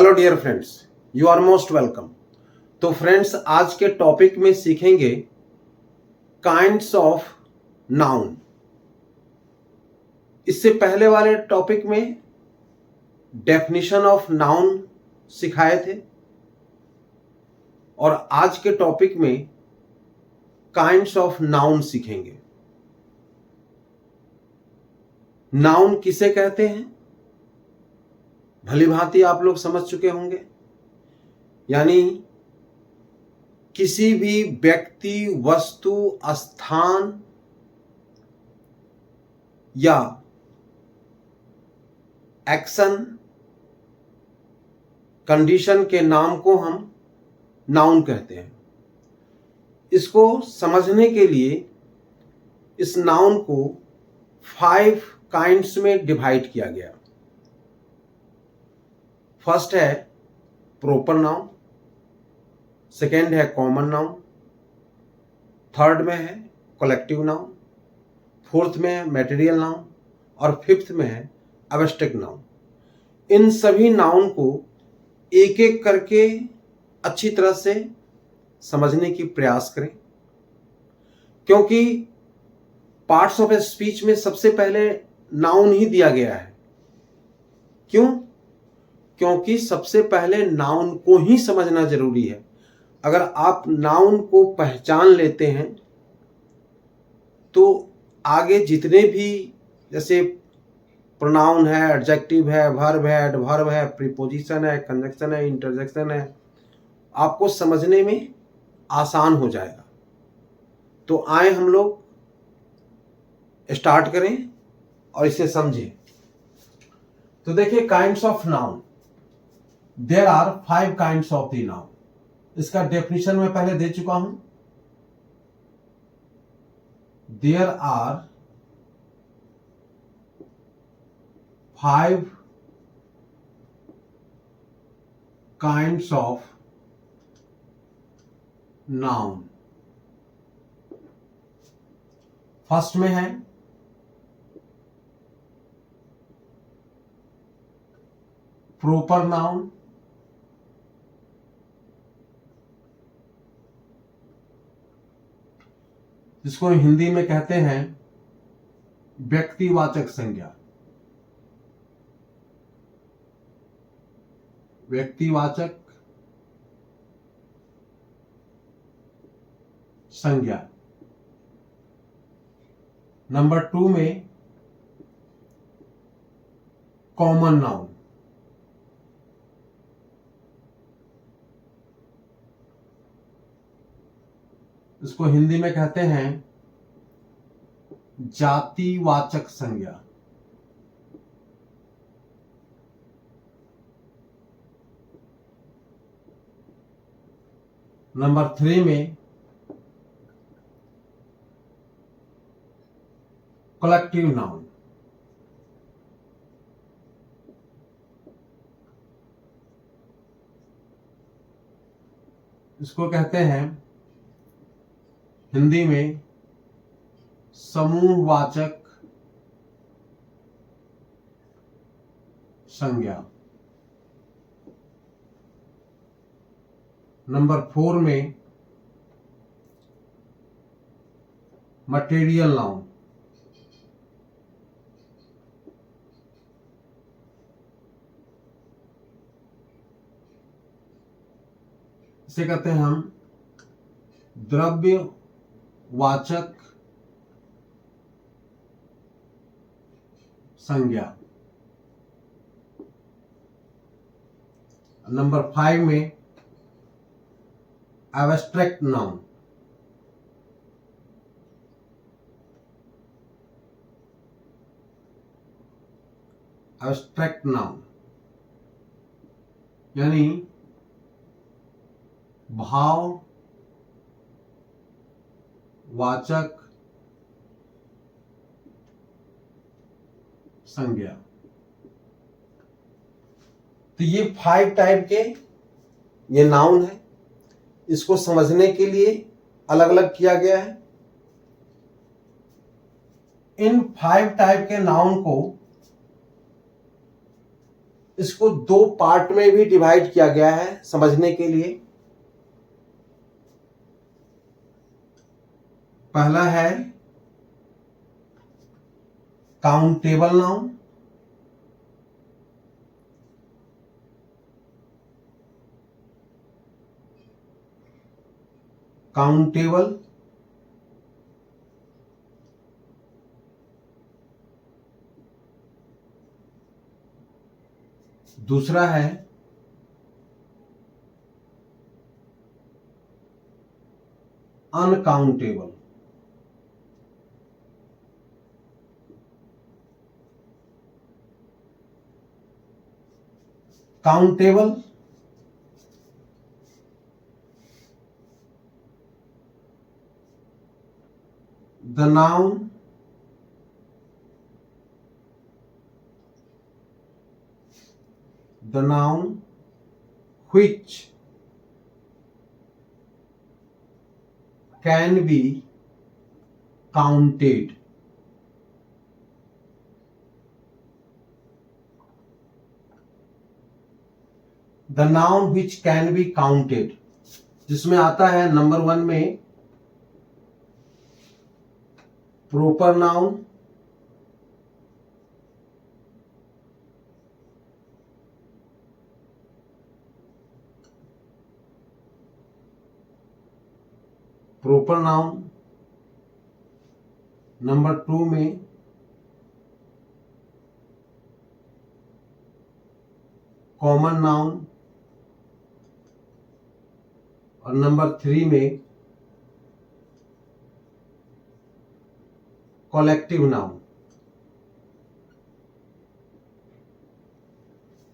Hello dear friends, you are most welcome. तो friends, आज के टॉपिक में सीखेंगे काइंड्स ऑफ नाउन। इससे पहले वाले टॉपिक में डेफिनेशन ऑफ नाउन सिखाए थे और आज के टॉपिक में काइंड्स ऑफ नाउन सीखेंगे। नाउन किसे कहते हैं भली भांति आप लोग समझ चुके होंगे। यानी किसी भी व्यक्ति, वस्तु, स्थान या एक्शन, कंडीशन के नाम को हम नाउन कहते हैं। इसको समझने के लिए इस नाउन को 5 काइंड्स में डिवाइड किया गया। फर्स्ट है प्रॉपर नाउन, सेकेंड है कॉमन नाउन, थर्ड में है कलेक्टिव नाउन, फोर्थ में है मटेरियल नाउन और फिफ्थ में है एब्स्ट्रैक्ट नाउन। इन सभी नाउन को एक एक करके अच्छी तरह से समझने की प्रयास करें, क्योंकि पार्ट्स ऑफ स्पीच में सबसे पहले नाउन ही दिया गया है। क्यों? क्योंकि सबसे पहले नाउन को ही समझना जरूरी है। अगर आप नाउन को पहचान लेते हैं तो आगे जितने भी, जैसे प्रोनाउन है, एडजेक्टिव है, वर्ब है, एडवर्ब है, प्रीपोजिशन है, कंजक्शन है, इंटरजेक्शन है, आपको समझने में आसान हो जाएगा। तो आए हम लोग स्टार्ट करें और इसे समझें। तो देखिए, kinds of noun, there are 5 kinds of the noun. इसका डेफिनेशन मैं पहले दे चुका हूं। There are 5 kinds of noun. First में है प्रॉपर नाउन, जिसको हिंदी में कहते हैं व्यक्तिवाचक संज्ञा। व्यक्तिवाचक संज्ञा। नंबर 2 में कॉमन नाउन, इसको हिंदी में कहते हैं जातिवाचक संज्ञा। नंबर 3 में कलेक्टिव नाउन, इसको कहते हैं हिंदी में समूहवाचक संज्ञा। नंबर 4 में मटेरियल नाउन, इसे कहते हैं हम द्रव्यवाचक संज्ञा। नंबर 5 में एब्स्ट्रैक्ट नाउन, एब्स्ट्रैक्ट नाउन यानी भाववाचक संज्ञा। तो ये 5 टाइप के ये नाउन है। इसको समझने के लिए अलग अलग किया गया है। इन 5 टाइप के नाउन को इसको दो पार्ट में भी डिवाइड किया गया है समझने के लिए। पहला है काउंटेबल नाउन, काउंटेबल दूसरा है uncountable. Countable the noun which can be counted, the noun which can be counted, जिसमें आता है नंबर 1 में proper noun, नंबर 2 में कॉमन नाउन और नंबर 3 में कलेक्टिव नाउन।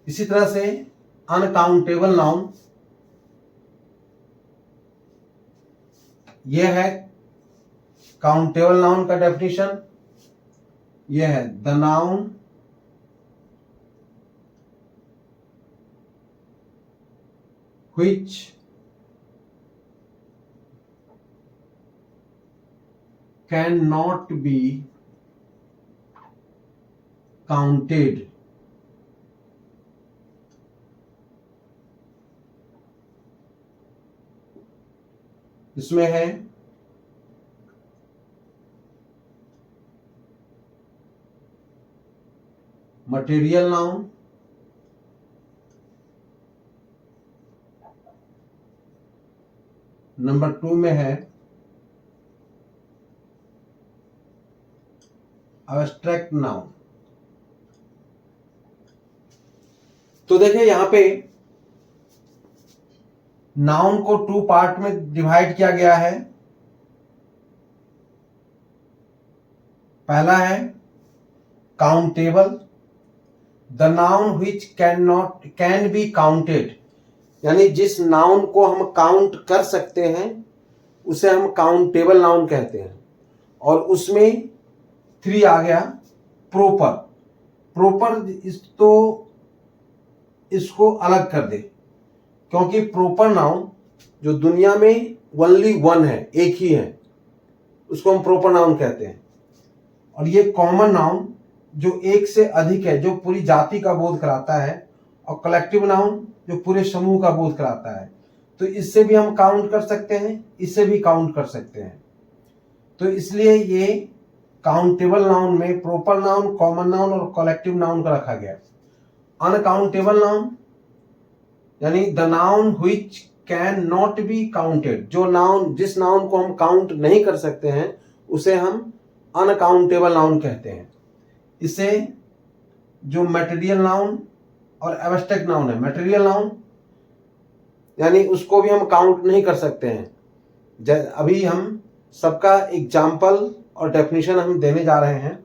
इसी तरह से अनकाउंटेबल नाउन, यह है काउंटेबल नाउन का डेफिनेशन। यह है the noun which cannot be counted, इसमें है मटेरियल नाउन, नंबर 2 में है एब्स्ट्रैक्ट नाउन। तो देखिए यहां पे नाउन को 2 पार्ट में डिवाइड किया गया है। पहला है countable, the noun which can be counted, यानी जिस नाउन को हम काउंट कर सकते हैं उसे हम काउंटेबल नाउन कहते हैं। और उसमें 3 आ गया प्रोपर इसको अलग कर दे, क्योंकि प्रोपर नाउन जो दुनिया में ओनली 1 है, एक ही है, उसको हम प्रोपर नाउन कहते हैं। और ये कॉमन नाउन जो एक से अधिक है, जो पूरी जाति का बोध कराता है, और कलेक्टिव नाउन जो पूरे समूह का बोध कराता है। तो इससे भी हम काउंट कर सकते हैं, इससे भी काउंट कर सकते हैं। तो इसलिए ये काउंटेबल नाउन में प्रोपर नाउन, कॉमन नाउन और कलेक्टिव नाउन का रखा गया। अनकाउंटेबल नाउन यानी the noun which can not be counted, जिस नाउन को हम काउंट नहीं कर सकते हैं उसे हम अनकाउंटेबल नाउन कहते हैं। इसे जो मटेरियल नाउन और एब्स्ट्रैक्ट नाउन है, मटेरियल नाउन यानी उसको भी हम काउंट नहीं कर सकते हैं। अभी हम सबका एग्जाम्पल और डेफिनेशन हम देने जा रहे हैं।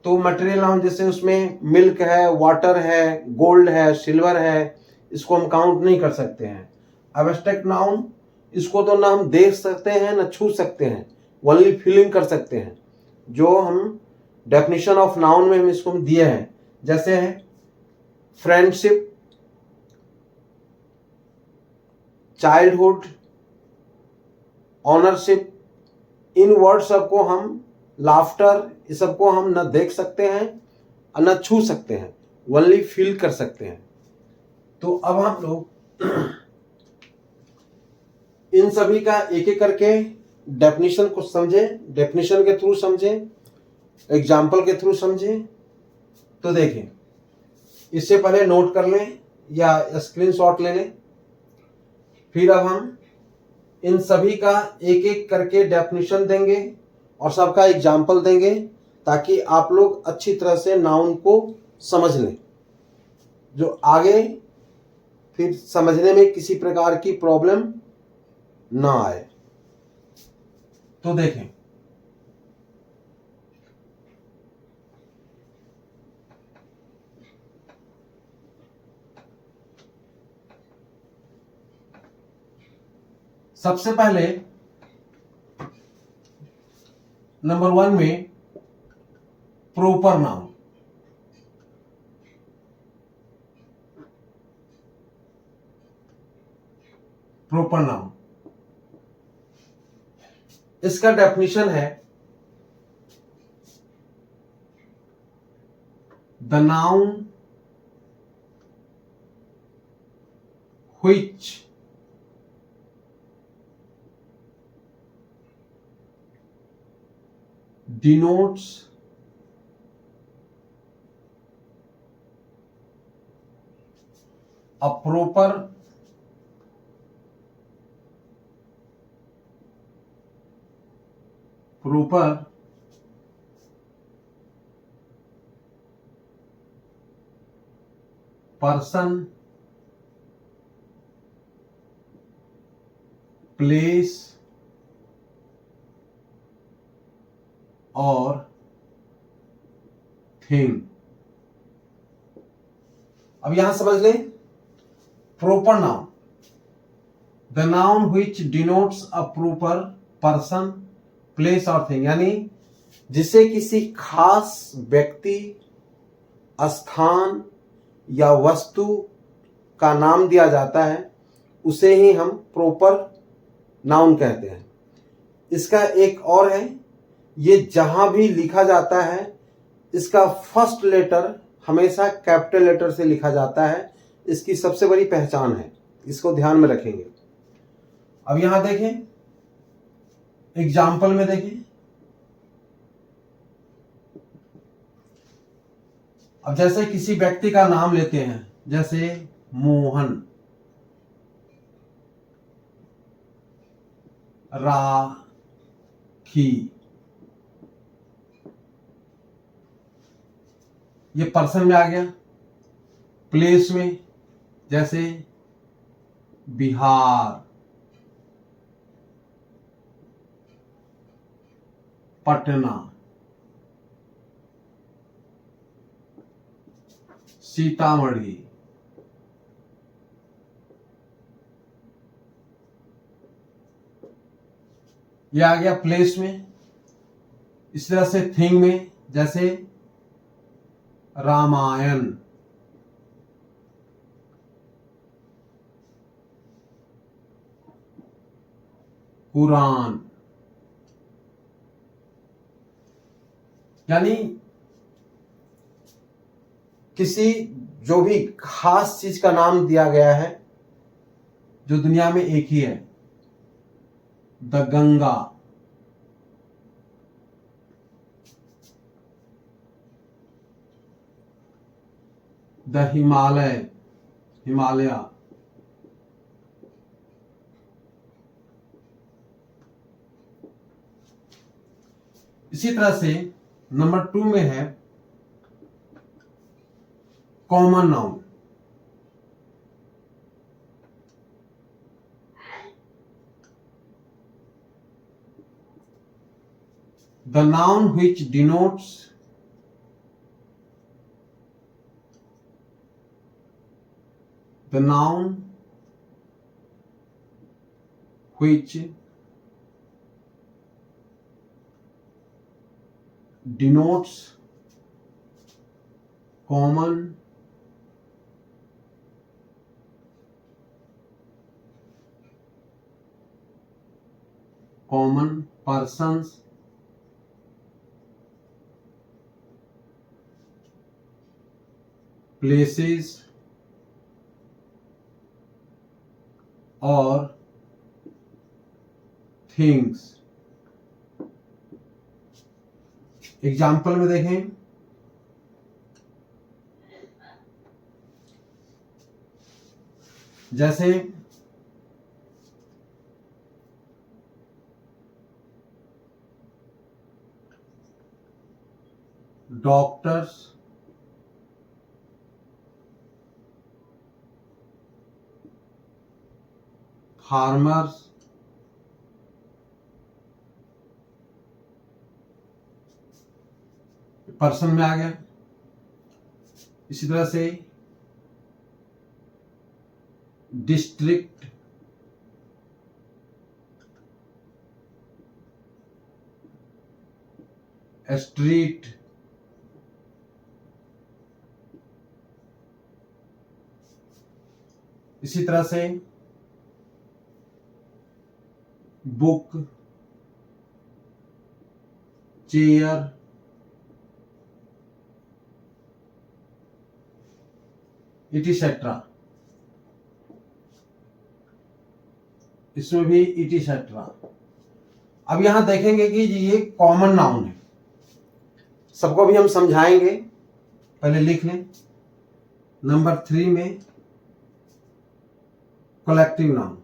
तो मटेरियल नाउन जैसे उसमें मिल्क है, वाटर है, गोल्ड है, सिल्वर है, इसको हम काउंट नहीं कर सकते हैं। एब्स्ट्रैक्ट नाउन, इसको तो ना हम देख सकते हैं ना छू सकते हैं, ओनली फीलिंग कर सकते हैं, जो हम डेफिनेशन ऑफ नाउन में हम इसको दिए हैं। जैसे है फ्रेंडशिप, चाइल्डहुड, ऑनरशिप, इन वर्ड सबको हम, लाफ्टर, इस सबको हम न देख सकते हैं और न छू सकते हैं, ओनली फील कर सकते हैं। तो अब हम लोग इन सभी का एक एक करके डेफिनेशन को समझे, डेफिनेशन के थ्रू समझे, एग्जाम्पल के थ्रू समझे। तो देखें, इससे पहले नोट कर लें या स्क्रीनशॉट ले लें। फिर अब हम इन सभी का एक एक करके डेफिनेशन देंगे और सबका एग्जाम्पल देंगे, ताकि आप लोग अच्छी तरह से नाउन को समझ लें, जो आगे फिर समझने में किसी प्रकार की प्रॉब्लम ना आए। तो देखें, सबसे पहले नंबर 1 में प्रॉपर नाउन। प्रॉपर नाउन, इसका डेफिनेशन है the noun which denotes a proper person, place और थिंग। अब यहां समझ लें, proper noun, the noun which denotes a proper person, place और थिंग, यानी जिसे किसी खास व्यक्ति, स्थान या वस्तु का नाम दिया जाता है, उसे ही हम प्रॉपर नाउन कहते हैं। इसका एक और है, ये जहां भी लिखा जाता है इसका फर्स्ट लेटर हमेशा कैपिटल लेटर से लिखा जाता है। इसकी सबसे बड़ी पहचान है, इसको ध्यान में रखेंगे। अब यहां देखें, एग्जाम्पल में देखें। अब जैसे किसी व्यक्ति का नाम लेते हैं, जैसे मोहन, राखी, ये पर्सन में आ गया। प्लेस में जैसे बिहार, पटना, सीतामढ़ी, ये आ गया प्लेस में। इस तरह से थिंग में जैसे रामायण, कुरान, यानी किसी जो भी खास चीज का नाम दिया गया है जो दुनिया में एक ही है, द गंगा, द हिमालय, हिमालय, इसी तरह से नंबर 2 में है common noun. The noun which denotes the noun which denotes common persons, places or things। Example में देखें, जैसे डॉक्टर्स, फार्मर्स, पर्सन में आ गया। इसी तरह से डिस्ट्रिक्ट, स्ट्रीट, इसी तरह से बुक, चेयर, इटिसेट्रा, इसमें भी इटिसेट्रा। अब यहां देखेंगे कि ये कॉमन नाउन है, सबको भी हम समझाएंगे, पहले लिख लें। नंबर 3 में collective noun.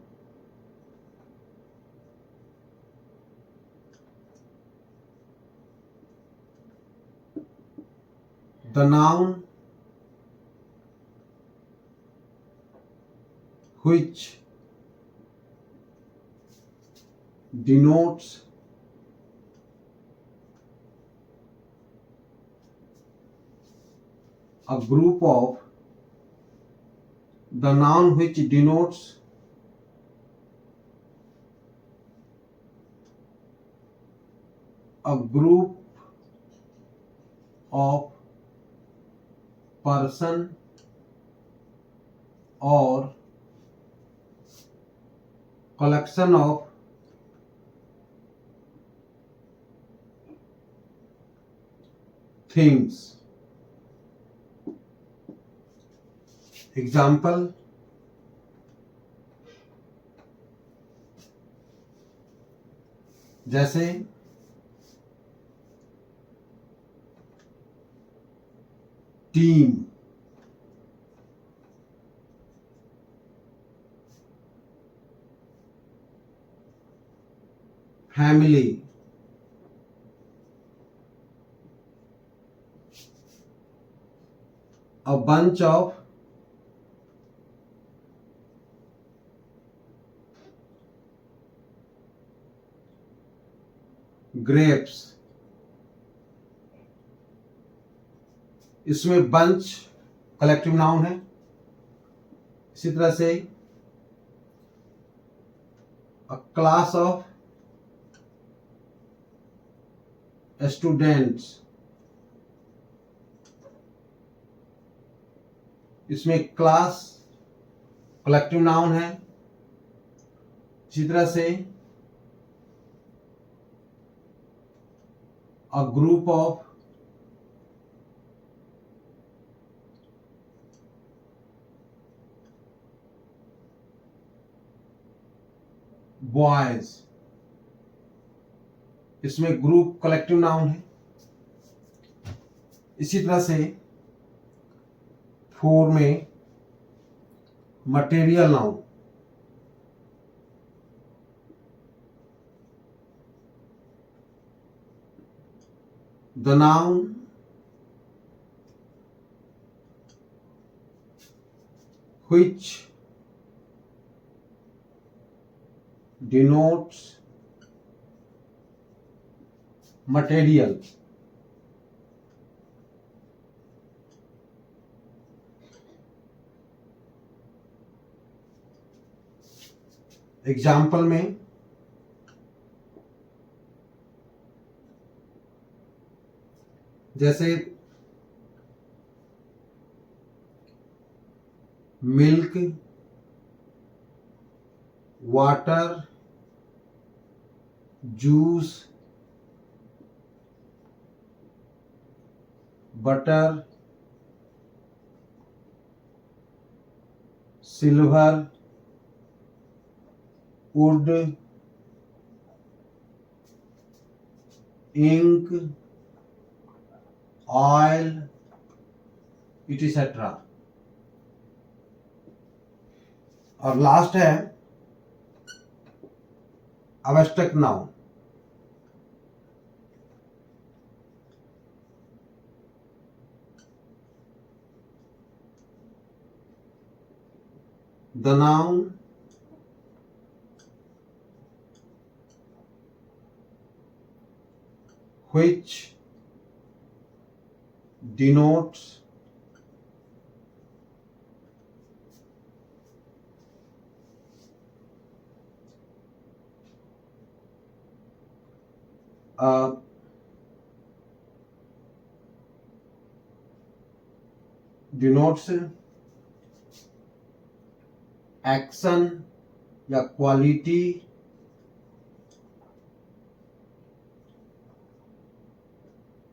The noun which denotes a group of, the noun which denotes a group of person or collection of things। Example, जैसे team, family, a bunch of grapes। इसमें बंच कलेक्टिव नाउन है। इसी तरह से a class of students, इसमें class collective noun है। इसी तरह से a group of बॉयज, इसमें ग्रुप कलेक्टिव नाउन है। इसी तरह से 4 में material noun. The noun which denotes material। Example में जैसे milk, water, juice, butter, silver, wood, ink, oil, etcetera. और लास्ट है abstract noun. The noun which denotes a denotes action या क्वालिटी,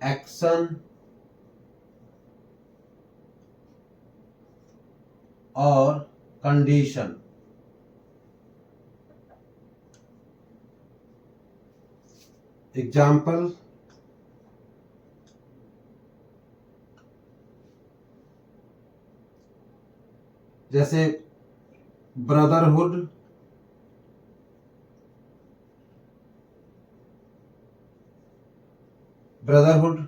एक्शन और कंडीशन। एग्जाम्पल, जैसे brotherhood, brotherhood,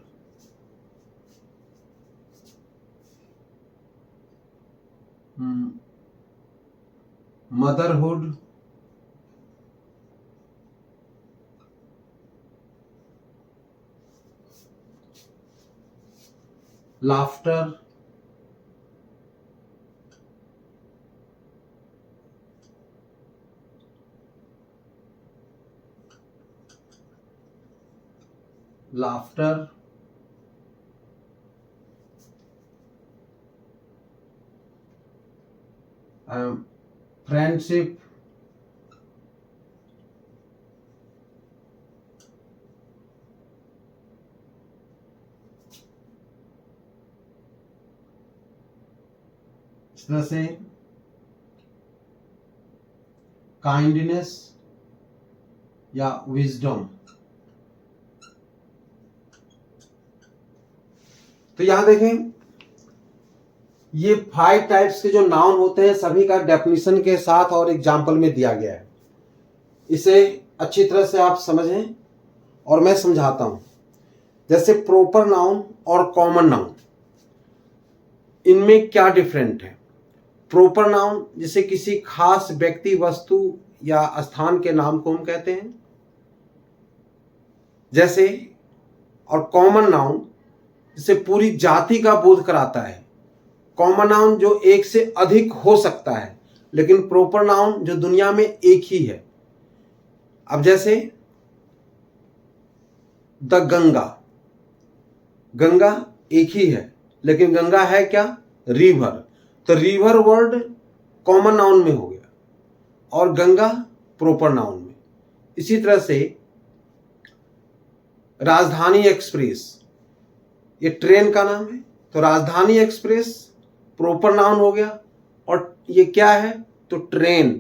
motherhood, laughter, laughter, friendship, इस तरह से काइंडनेस या विजडम। तो यहां देखें, ये 5 टाइप्स के जो नाउन होते हैं सभी का डेफिनेशन के साथ और एग्जाम्पल में दिया गया है। इसे अच्छी तरह से आप समझें और मैं समझाता हूं। जैसे प्रॉपर नाउन और कॉमन नाउन, इनमें क्या डिफरेंट है। प्रॉपर नाउन जिसे किसी खास व्यक्ति, वस्तु या स्थान के नाम को हम कहते हैं, जैसे, और कॉमन नाउन जिसे पूरी जाति का बोध कराता है। कॉमन नाउन जो एक से अधिक हो सकता है, लेकिन प्रॉपर नाउन जो दुनिया में एक ही है। अब जैसे द गंगा, गंगा एक ही है, लेकिन गंगा है क्या? रिवर। तो रिवर वर्ड कॉमन नाउन में हो गया और गंगा प्रॉपर नाउन में। इसी तरह से राजधानी एक्सप्रेस, ये ट्रेन का नाम है, तो राजधानी एक्सप्रेस प्रॉपर नाउन हो गया। और ये क्या है? तो ट्रेन,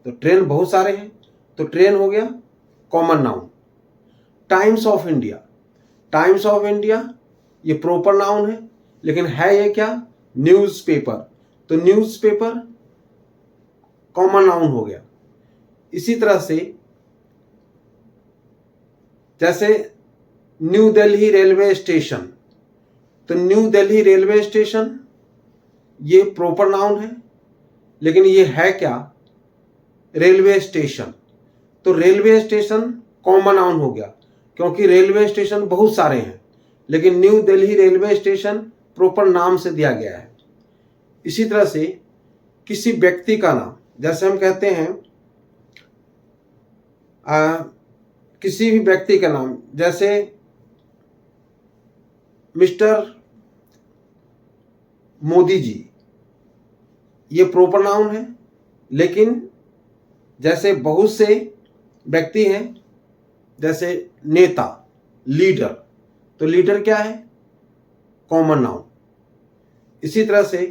तो ट्रेन बहुत सारे हैं, तो ट्रेन हो गया common noun. Times of India, times of India ये प्रॉपर नाउन है, लेकिन है ये क्या? न्यूज़पेपर, तो न्यूज़पेपर कॉमन नाउन हो गया। इसी तरह से जैसे न्यू दिल्ली रेलवे स्टेशन, तो न्यू दिल्ली रेलवे स्टेशन ये प्रॉपर नाउन है, लेकिन ये है क्या? Railway station. तो रेलवे स्टेशन कॉमन नाउन हो गया, क्योंकि रेलवे स्टेशन बहुत सारे हैं, लेकिन new Delhi railway station proper नाम से दिया गया है। इसी तरह से किसी व्यक्ति का नाम, जैसे हम कहते हैं किसी भी व्यक्ति का नाम, जैसे मिस्टर मोदी जी, ये प्रॉपर नाउन है, लेकिन जैसे बहुत से व्यक्ति हैं, जैसे नेता, लीडर, तो लीडर क्या है? Common noun. इसी तरह से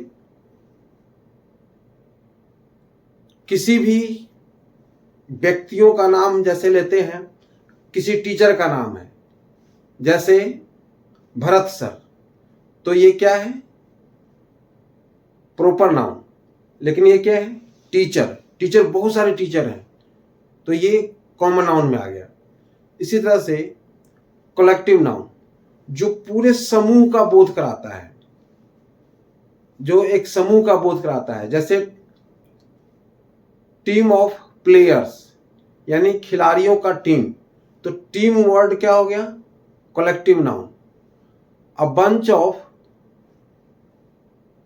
किसी भी व्यक्तियों का नाम जैसे लेते हैं, किसी टीचर का नाम है, जैसे भरत सर, तो ये क्या है? Proper noun. लेकिन ये क्या है? टीचर। टीचर बहुत सारे टीचर हैं, तो ये कॉमन नाउन में आ गया। इसी तरह से कलेक्टिव नाउन, जो पूरे समूह का बोध कराता है, जो एक समूह का बोध कराता है, जैसे टीम ऑफ प्लेयर्स, यानी खिलाड़ियों का टीम, तो टीम वर्ड क्या हो गया? Collective noun. A bunch of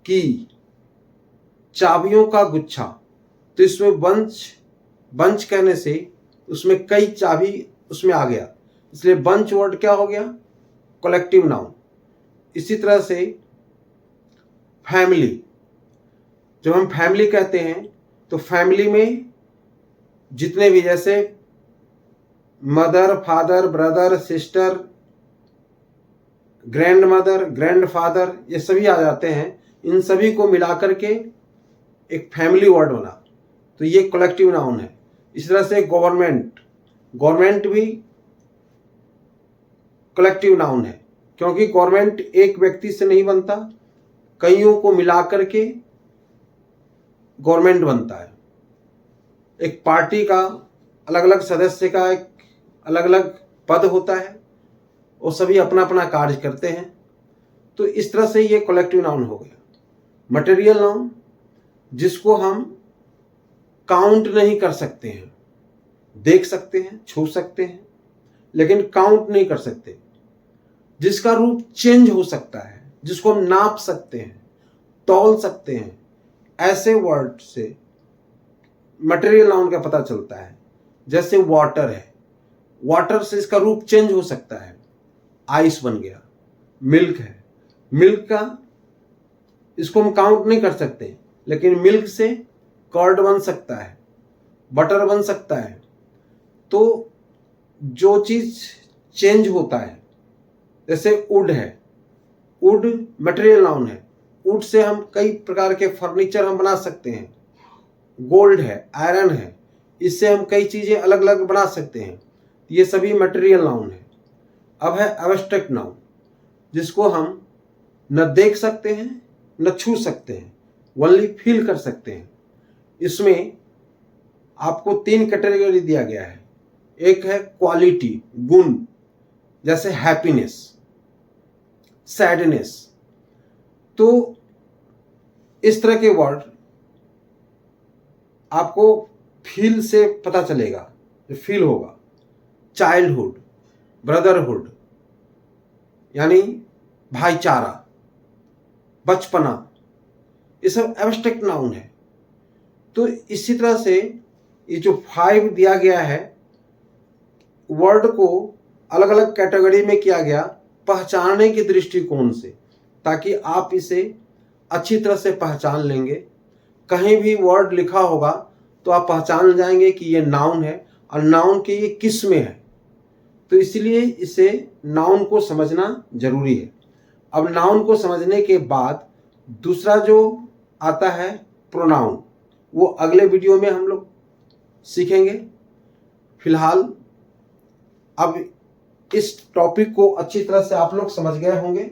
की, चाबियों का गुच्छा, तो इसमें बंच कहने से उसमें कई चाबी उसमें आ गया, इसलिए बंच वर्ड क्या हो गया? Collective noun. इसी तरह से फैमिली, जब हम फैमिली कहते हैं तो फैमिली में जितने भी, जैसे mother, father, brother, sister, grand mother, grand father, ये सभी आ जाते हैं। इन सभी को मिलाकर के एक फैमिली वर्ड बना, तो ये कलेक्टिव नाउन है। इस तरह से गवर्नमेंट भी कलेक्टिव नाउन है, क्योंकि गवर्नमेंट एक व्यक्ति से नहीं बनता, कईयों को मिलाकर के गवर्नमेंट बनता है। एक पार्टी का अलग अलग सदस्य का एक अलग अलग पद होता है, और सभी अपना अपना कार्य करते हैं, तो इस तरह से ये कलेक्टिव नाउन हो गया। मटेरियल नाउन, जिसको हम काउंट नहीं कर सकते हैं, देख सकते हैं, छू सकते हैं, लेकिन काउंट नहीं कर सकते, जिसका रूप चेंज हो सकता है, जिसको हम नाप सकते हैं, तौल सकते हैं, ऐसे वर्ड से मटेरियल नाउन का पता चलता है। जैसे वाटर है, वाटर से इसका रूप चेंज हो सकता है, आइस बन गया। मिल्क है, मिल्क का इसको हम काउंट नहीं कर सकते, लेकिन मिल्क से कर्ड बन सकता है, बटर बन सकता है। तो जो चीज चेंज होता है, जैसे वुड है, वुड मटेरियल नाउन है, वुड से हम कई प्रकार के फर्नीचर हम बना सकते हैं। गोल्ड है, आयरन है, इससे हम कई चीजें अलग अलग बना सकते हैं, ये सभी मटेरियल नाउन है। अब है एब्स्ट्रैक्ट नाउन, जिसको हम न देख सकते हैं, न छू सकते हैं, ओनली फील कर सकते हैं। इसमें आपको 3 कैटेगरी दिया गया है। एक है क्वालिटी, गुण, जैसे हैप्पीनेस, सैडनेस। तो इस तरह के वर्ड आपको फील से पता चलेगा, जो फील होगा। चाइल्डहुड, ब्रदरहुड, यानी भाईचारा, बचपना, ये सब एब्स्ट्रैक्ट नाउन है। तो इसी तरह से ये जो 5 दिया गया है, वर्ड को अलग अलग कैटेगरी में किया गया पहचानने के दृष्टिकोण से, ताकि आप इसे अच्छी तरह से पहचान लेंगे। कहीं भी वर्ड लिखा होगा तो आप पहचान जाएंगे कि ये नाउन है, और नाउन के ये किस में है। तो इसलिए इसे नाउन को समझना जरूरी है। अब नाउन को समझने के बाद दूसरा जो आता है प्रोनाउन, वो अगले वीडियो में हम लोग सीखेंगे। फिलहाल अब इस टॉपिक को अच्छी तरह से आप लोग समझ गए होंगे,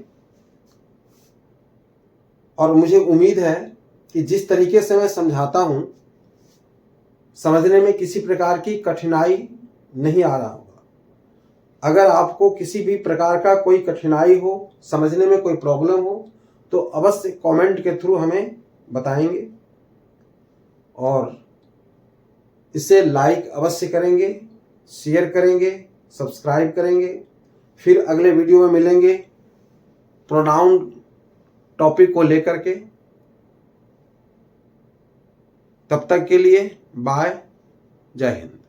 और मुझे उम्मीद है कि जिस तरीके से मैं समझाता हूं, समझने में किसी प्रकार की कठिनाई नहीं आ रहा होगा। अगर आपको किसी भी प्रकार का कोई कठिनाई हो, समझने में कोई प्रॉब्लम हो, तो अवश्य कमेंट के थ्रू हमें बताएंगे, और इसे लाइक अवश्य करेंगे, शेयर करेंगे, सब्सक्राइब करेंगे। फिर अगले वीडियो में मिलेंगे प्रोनाउन टॉपिक को लेकर के। तब तक के लिए बाय, जय हिंद।